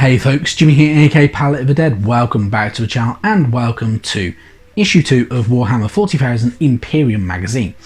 Hey folks, Jimmy here, aka Palette of the Dead. Welcome back to the channel and welcome to issue 2 of Warhammer 40,000 Imperium magazine.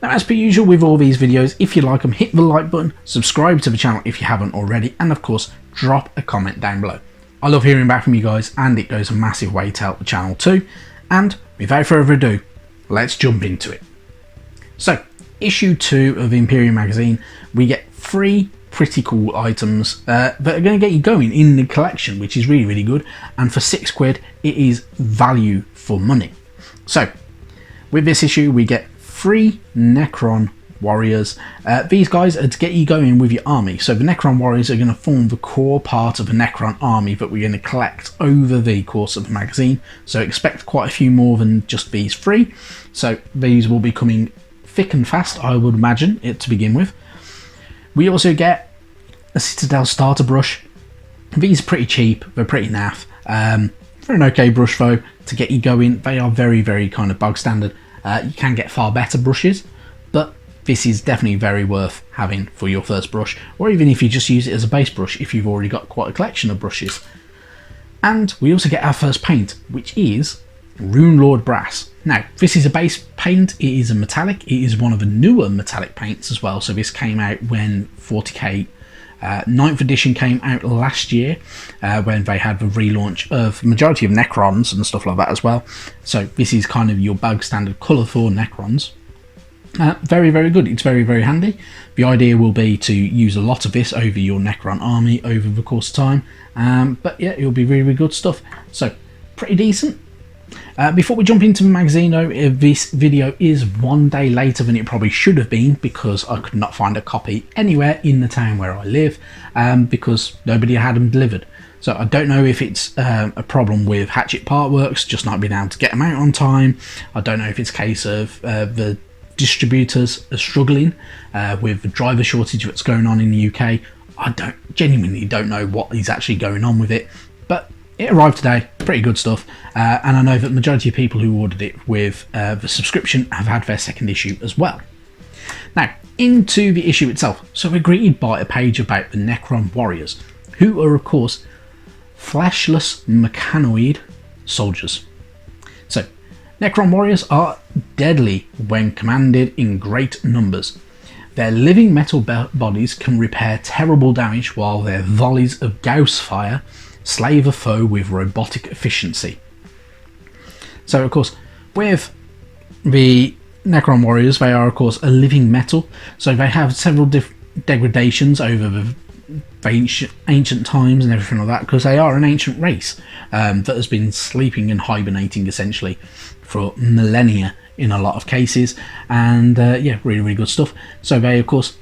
Now, as per usual with all these videos, if you like them, hit the like button, subscribe to the channel if you haven't already, and of course drop a comment down below. I love hearing back from you guys and it goes a massive way to help the channel too. And without further ado, let's jump into it. So, issue 2 of Imperium magazine, we get 3 pretty cool items that are going to get you going in the collection, which is really good, and for £6 it is value for money. So with this issue we get 3 Necron Warriors. These guys are to get you going with your army. So the Necron Warriors are going to form the core part of the Necron army that we're going to collect over the course of the magazine, so expect quite a few more than just these 3. So these will be coming thick and fast, I would imagine, it to begin with. We also get a Citadel starter brush. These are pretty cheap, they're pretty naff. For an okay brush though, to get you going. They are very kind of bog standard. You can get far better brushes, but this is definitely very worth having for your first brush, or even if you just use it as a base brush if you've already got quite a collection of brushes. And we also get our first paint, which is Rune Lord Brass. Now, this is a base paint, it is a metallic, it is one of the newer metallic paints as well, so this came out when 40k 9th edition came out last year, when they had the relaunch of the majority of Necrons and stuff like that as well. So this is kind of your bug standard colour for Necrons. Very good, it's very handy. The idea will be to use a lot of this over your Necron army over the course of time, but yeah, it'll be really good stuff. So, pretty decent. Before we jump into the magazine though, this video is one day later than it probably should have been because I could not find a copy anywhere in the town where I live, because nobody had them delivered. So I don't know if it's a problem with Hatchet Partworks just not being able to get them out on time. I don't know if it's a case of the distributors are struggling with the driver shortage that's going on in the UK. I genuinely don't know what is actually going on with it, but it arrived today, pretty good stuff, and I know that the majority of people who ordered it with the subscription have had their second issue as well. Now, into the issue itself. So we're greeted by a page about the Necron Warriors, who are of course fleshless mechanoid soldiers. So, Necron Warriors are deadly when commanded in great numbers. Their living metal bodies can repair terrible damage, while their volleys of Gauss fire slave a foe with robotic efficiency. So of course, with the Necron Warriors, they are of course a living metal, so they have several degradations over the ancient times and everything like that, because they are an ancient race that has been sleeping and hibernating essentially for millennia in a lot of cases, and yeah, really good stuff. So they of course,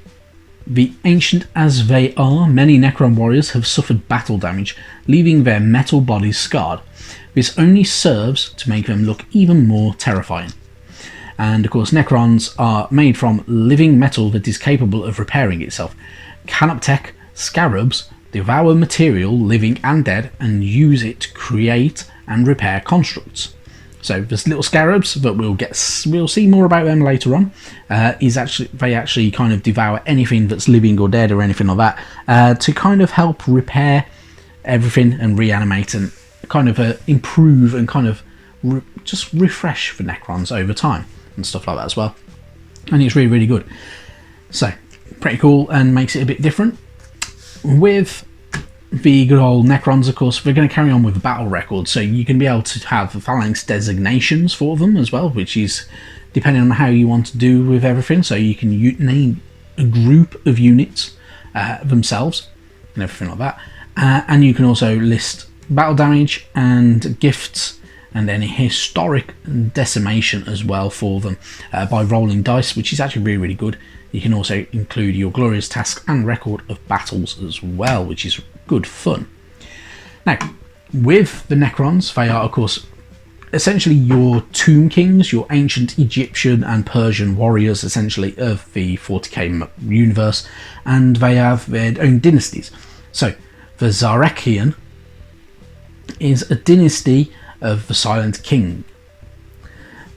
the ancient as they are, many Necron Warriors have suffered battle damage, leaving their metal bodies scarred. This only serves to make them look even more terrifying. And of course, Necrons are made from living metal that is capable of repairing itself. Canoptech scarabs devour material, living and dead, and use it to create and repair constructs. So there's little scarabs that we'll see more about them later on. They actually kind of devour anything that's living or dead or anything like that, to kind of help repair everything and reanimate and kind of improve and kind of just refresh the Necrons over time and stuff like that as well. And it's really good. So pretty cool and makes it a bit different. With the good old Necrons, of course, we're going to carry on with the battle record, so you can be able to have phalanx designations for them as well, which is depending on how you want to do with everything. So you can name a group of units themselves and everything like that, and you can also list battle damage and gifts and any historic decimation as well for them by rolling dice, which is actually really good. You can also include your glorious task and record of battles as well, which is good fun. Now, with the Necrons, they are of course essentially your Tomb Kings, your ancient Egyptian and Persian warriors essentially of the 40k universe, and they have their own dynasties. So the Zarekian is a dynasty of the Silent King.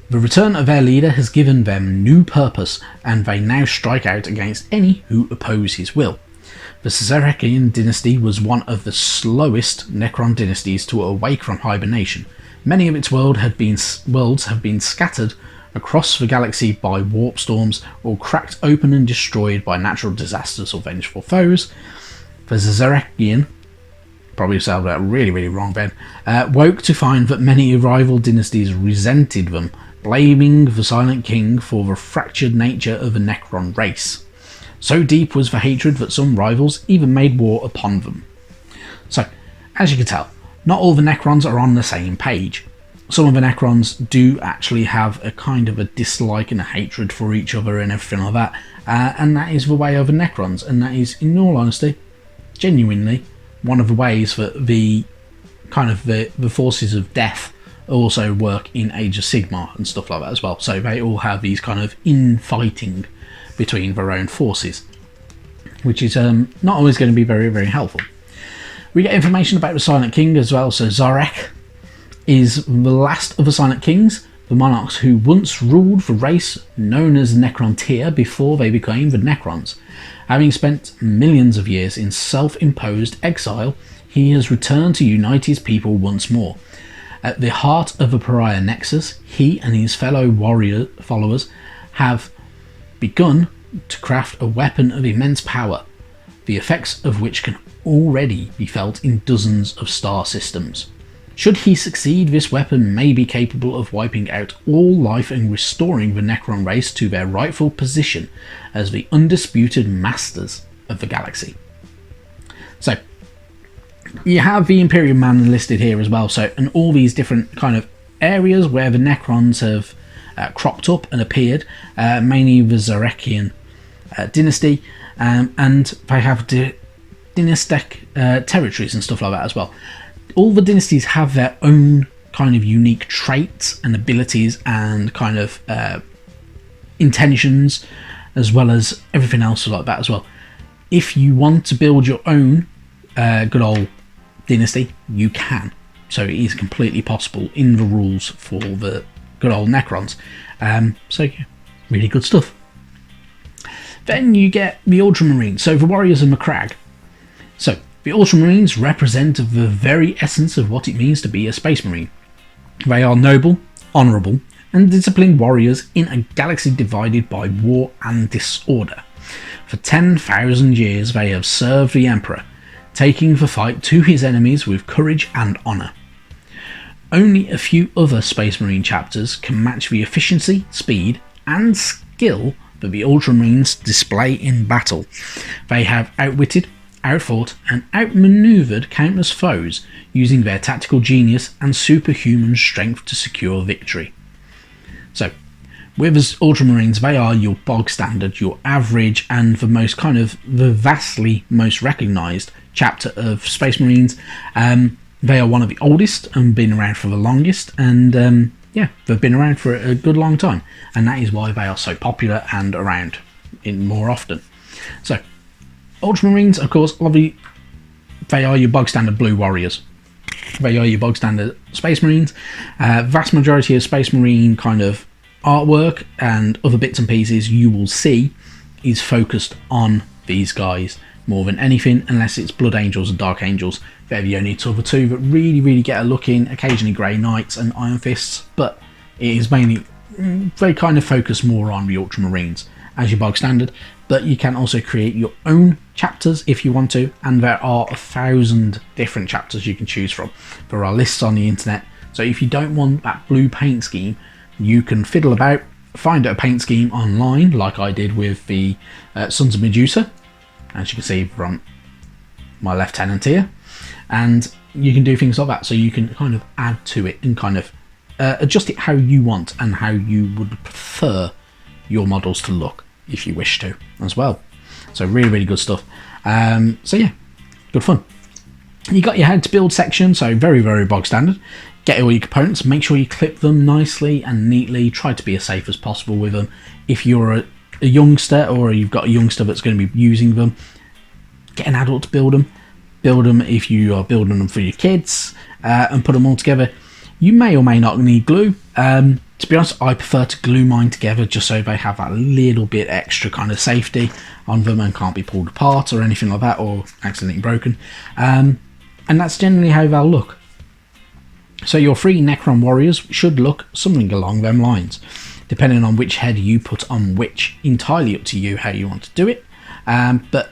The return of their leader has given them new purpose, and they now strike out against any who oppose his will. The Caesarean dynasty was one of the slowest Necron dynasties to awake from hibernation. Many of its worlds have been scattered across the galaxy by warp storms, or cracked open and destroyed by natural disasters or vengeful foes. The Caesarean, probably said that really wrong, Ben, woke to find that many rival dynasties resented them, blaming the Silent King for the fractured nature of the Necron race. So deep was the hatred that some rivals even made war upon them. So, as you can tell, not all the Necrons are on the same page. Some of the Necrons do actually have a kind of a dislike and a hatred for each other and everything like that, and that is the way of the Necrons, and that is, in all honesty, genuinely, one of the ways that the forces of death also work in Age of Sigmar and stuff like that as well. So they all have these kind of infighting between their own forces, which is not always going to be very helpful. We get information about the Silent King as well. So Zarek is the last of the Silent Kings, the monarchs who once ruled the race known as Necrontyr before they became the Necrons. Having spent millions of years in self-imposed exile, he has returned to unite his people once more. At the heart of the Pariah Nexus, he and his fellow warrior followers have begun to craft a weapon of immense power, the effects of which can already be felt in dozens of star systems. Should he succeed, this weapon may be capable of wiping out all life and restoring the Necron race to their rightful position as the undisputed masters of the galaxy. So, you have the Imperium man listed here as well, so, and all these different kind of areas where the Necrons have cropped up and appeared, mainly the Zarekian dynasty, and they have dynastic territories and stuff like that as well. All the dynasties have their own kind of unique traits and abilities and kind of intentions, as well as everything else like that as well. If you want to build your own good old dynasty, you can. So it is completely possible in the rules for the good old Necrons. So yeah, really good stuff. Then you get the Ultramarines, so the Warriors of MacLeod. So the Ultramarines represent the very essence of what it means to be a Space Marine. They are noble, honourable, and disciplined warriors in a galaxy divided by war and disorder. For 10,000 years they have served the Emperor, taking the fight to his enemies with courage and honour. Only a few other Space Marine chapters can match the efficiency, speed, and skill that the Ultramarines display in battle. They have outwitted, outfought, and outmaneuvered countless foes, using their tactical genius and superhuman strength to secure victory. So, with us Ultramarines, they are your bog standard, your average, and the vastly most recognised chapter of Space Marines. They are one of the oldest and been around for the longest, and yeah, they've been around for a good long time, and that is why they are so popular and around more often. So, Ultramarines, of course, obviously, they are your bog standard blue warriors. They are your bog standard Space Marines. Vast majority of Space Marine kind of artwork and other bits and pieces you will see is focused on these guys more than anything, unless it's Blood Angels and Dark Angels. They're the only other two that really get a look in. Occasionally Grey Knights and Iron Fists, but it is mainly, they kind of focus more on the Ultramarines as your bog standard. But you can also create your own chapters if you want to, and there are 1,000 different chapters you can choose from. There are lists on the internet, so if you don't want that blue paint scheme, you can fiddle about, find a paint scheme online, like I did with the Sons of Medusa, as you can see from my lieutenant here, and you can do things like that, so you can kind of add to it and kind of adjust it how you want and how you would prefer your models to look, if you wish to, as well. So really good stuff. So yeah, good fun. You got your how to build section, so very bog standard. Get all your components, make sure you clip them nicely and neatly, try to be as safe as possible with them. If you're a youngster, or you've got a youngster that's going to be using them, get an adult to build them. Build them if you are building them for your kids, and put them all together. You may or may not need glue. To be honest, I prefer to glue mine together just so they have that little bit extra kind of safety on them and can't be pulled apart or anything like that, or accidentally broken. And that's generally how they'll look. So your 3 Necron Warriors should look something along them lines, depending on which head you put on which. Entirely up to you how you want to do it, but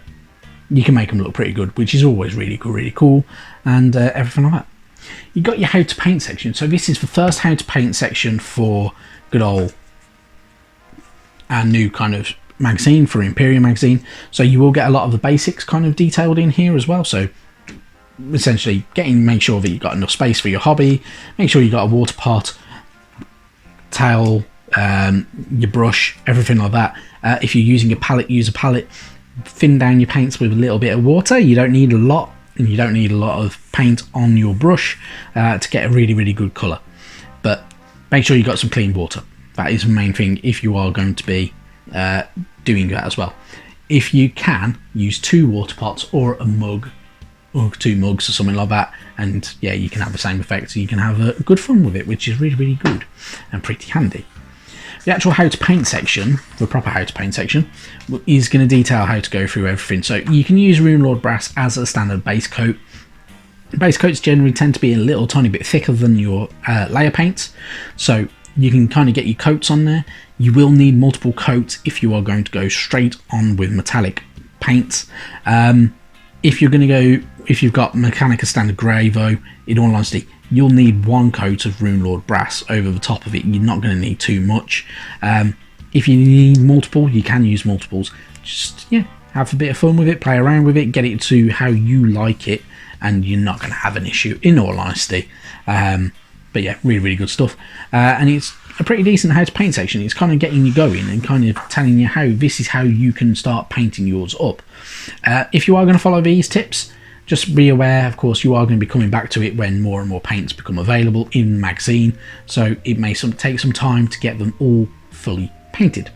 you can make them look pretty good, which is always really cool, and everything like that. You got your how to paint section. So this is the first how to paint section for good old our new kind of magazine, for Imperium magazine. So you will get a lot of the basics kind of detailed in here as well. So essentially make sure that you've got enough space for your hobby, make sure you've got a water pot, towel, your brush, everything like that. If you're using a palette, use a palette. Thin down your paints with a little bit of water. You don't need a lot, and you don't need a lot of paint on your brush to get a really good colour. But make sure you've got some clean water. That is the main thing if you are going to be doing that as well. If you can, use 2 water pots or a mug, or 2 mugs or something like that, and yeah, you can have the same effect, so you can have a good fun with it, which is really good and pretty handy. The actual how to paint section, the proper how to paint section, is going to detail how to go through everything. So you can use Runelord Brass as a standard base coat. Base coats generally tend to be a little tiny bit thicker than your layer paints, so you can kind of get your coats on there. You will need multiple coats if you are going to go straight on with metallic paints. If you're going to go, if you've got Mechanica Standard Grey though, in all honesty, you'll need 1 coat of Runelord Brass over the top of it. You're not going to need too much. If you need multiple, you can use multiples. Just, yeah, have a bit of fun with it, play around with it, get it to how you like it, and you're not going to have an issue, in all honesty. But yeah, really good stuff. And it's a pretty decent how to paint section. It's kind of getting you going and kind of telling you how this is how you can start painting yours up. If you are going to follow these tips, just be aware, of course, you are going to be coming back to it when more and more paints become available in the magazine, so it may take some time to get them all fully painted.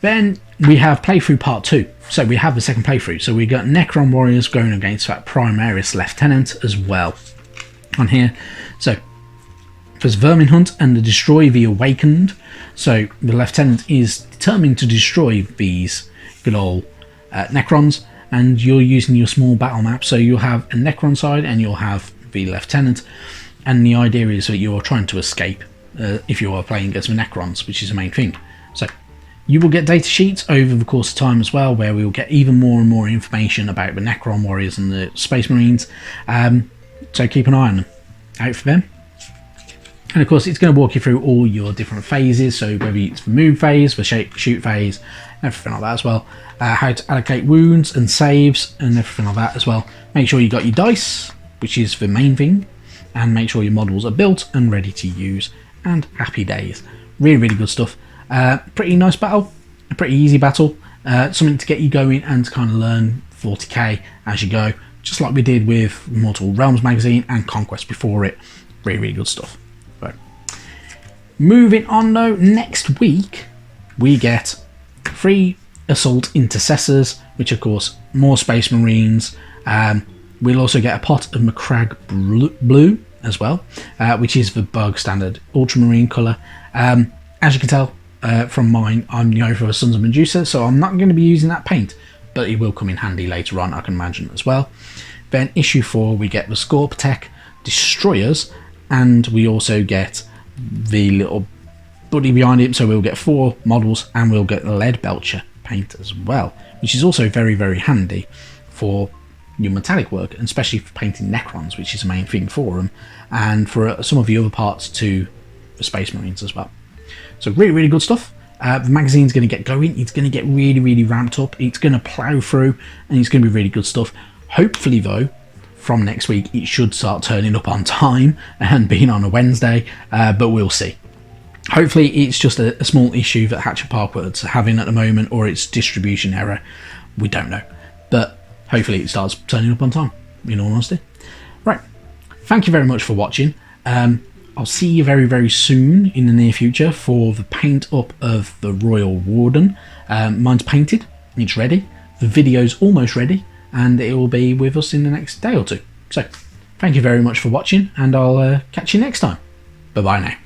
Then we have playthrough part 2. So we have the second playthrough. So we got Necron Warriors going against that Primaris Lieutenant as well on here. So there's Vermin Hunt and the Destroy the Awakened. So the Lieutenant is determined to destroy these good old Necrons, and you're using your small battle map. So you'll have a Necron side and you'll have the Lieutenant, and the idea is that you're trying to escape if you are playing against the Necrons, which is the main thing. So you will get data sheets over the course of time as well, where we will get even more and more information about the Necron Warriors and the Space Marines. So keep an eye on them, out for them. And of course, it's going to walk you through all your different phases. So whether it's the move phase, the shoot phase, everything like that as well. How to allocate wounds and saves and everything like that as well. Make sure you got your dice, which is the main thing, and make sure your models are built and ready to use. And happy days. Really good stuff. Pretty nice battle, a pretty easy battle, something to get you going and to kind of learn 40k as you go, just like we did with Mortal Realms magazine and Conquest before it. Really good stuff. Right. Moving on though, next week we get 3 Assault Intercessors, which of course more Space Marines. We'll also get a pot of Macragge Blue as well, which is the bug standard Ultramarine colour. As you can tell from mine, I'm going for a Sons of Medusa, so I'm not going to be using that paint, but it will come in handy later on, I can imagine, as well. Then issue 4, we get the Scorptech Destroyers, and we also get the little buddy behind it, so we'll get 4 models, and we'll get the Lead Belcher paint as well, which is also very handy for your metallic work, and especially for painting Necrons, which is the main thing for them, and for some of the other parts to the Space Marines as well. So really good stuff. The magazine's going to get going. It's going to get really ramped up. It's going to plow through, and it's going to be really good stuff. Hopefully though, from next week it should start turning up on time and being on a Wednesday, but we'll see. Hopefully it's just a small issue that Hatchet Parkwood's having at the moment, or it's distribution error. We don't know, but hopefully it starts turning up on time, in all honesty. Right, thank you very much for watching. I'll see you very soon in the near future for the paint up of the Royal Warden. Mine's painted, it's ready, the video's almost ready, and it will be with us in the next day or two. So thank you very much for watching, and I'll catch you next time. Bye bye now.